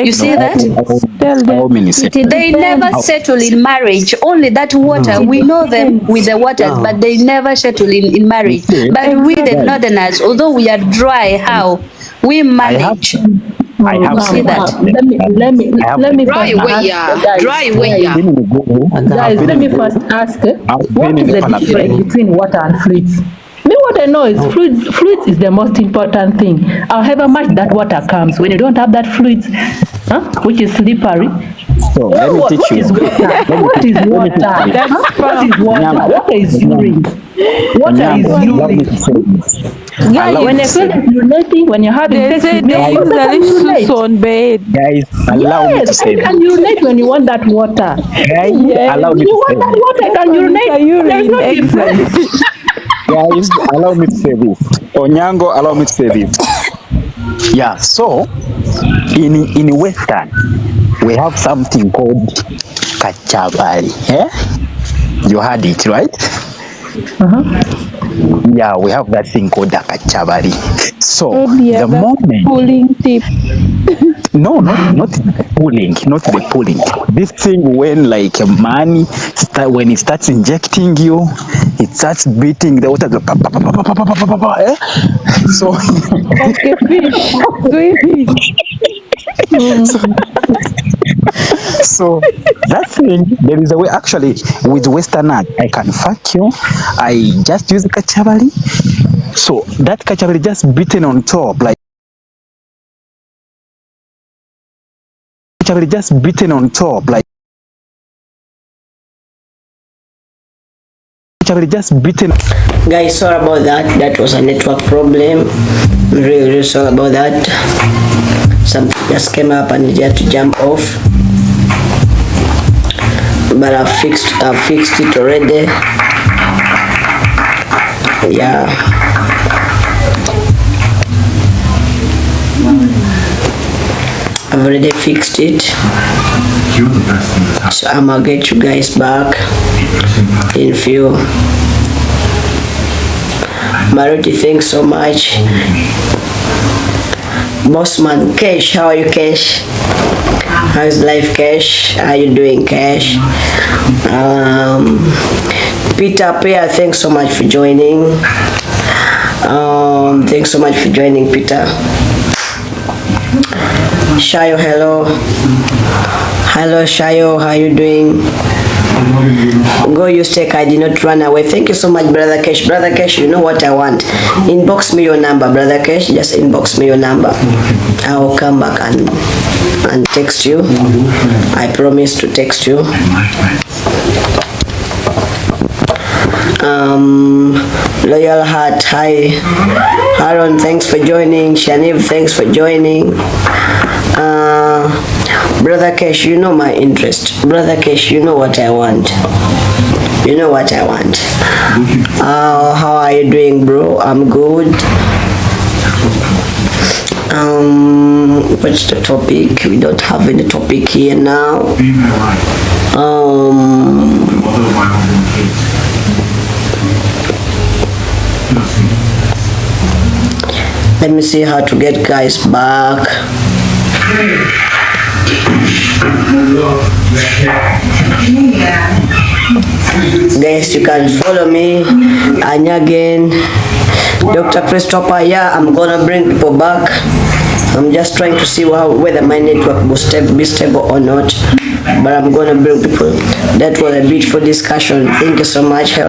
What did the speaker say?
You see that? They never settle in marriage. Only that water, we know them with the waters, but they never settle in marriage. But we the northerners, although we are dry, how we manage. I have see that. Let me dry way, guys, let me first ask what is the difference between water and fluids? Me, what I know is fluids is the most important thing. However much that water comes, when you don't have that fluids, which is slippery. So let me teach you. What is water? What is water? Water is urine. Water is urine. Guys, when a friend is urinating, when you're having sex, they use on bed. Guys, allow me to say that. Can urinate when you want that water. Guys, allow me to say that. Water can urinate. There's no difference. Guys, allow me to say this. Onyango, allow me to say this. Yeah, so in Western, we have something called kachabari. You heard it, right? Yeah, we have that thing called the kachabari. So the moment pulling tip. No, not the pulling. This thing when like a man when he starts injecting you, it starts beating the water. So like a fish. So that thing, there is a way actually with Western art. I can fuck you. I just use kachabari. So that kachabari just beaten on top like. Just beaten on top like just beaten. Guys, sorry about that was a network problem. Really sorry about that. Something just came up and you had to jump off, but I've fixed it already. Yeah, I've already fixed it, so I'm gonna get you guys back in few. Maruti, thanks so much. Bossman Cash, how are you, Cash? How's life, Cash? How are you doing, Cash? Peter Pear, thanks so much for joining. Thanks so much for joining, Peter. Shayo, hello. Hello, Shayo, how are you doing? Go use take, I did not run away. Thank you so much, Brother Cash. Brother Cash, you know what I want. Inbox me your number, Brother Cash. Just inbox me your number. I will come back and text you. I promise to text you. Loyal Heart, hi. Aaron, thanks for joining. Shaniv, thanks for joining. Brother Cash, you know my interest. Brother Cash, you know what I want. You know what I want. How are you doing, bro? I'm good. What's the topic? We don't have any topic here now. Let me see how to get guys back. Guys, you can follow me. Anya again. Dr. Christopher, yeah, I'm gonna bring people back. I'm just trying to see whether my network will be stable or not. But I'm gonna bring people. That was a beautiful discussion. Thank you so much.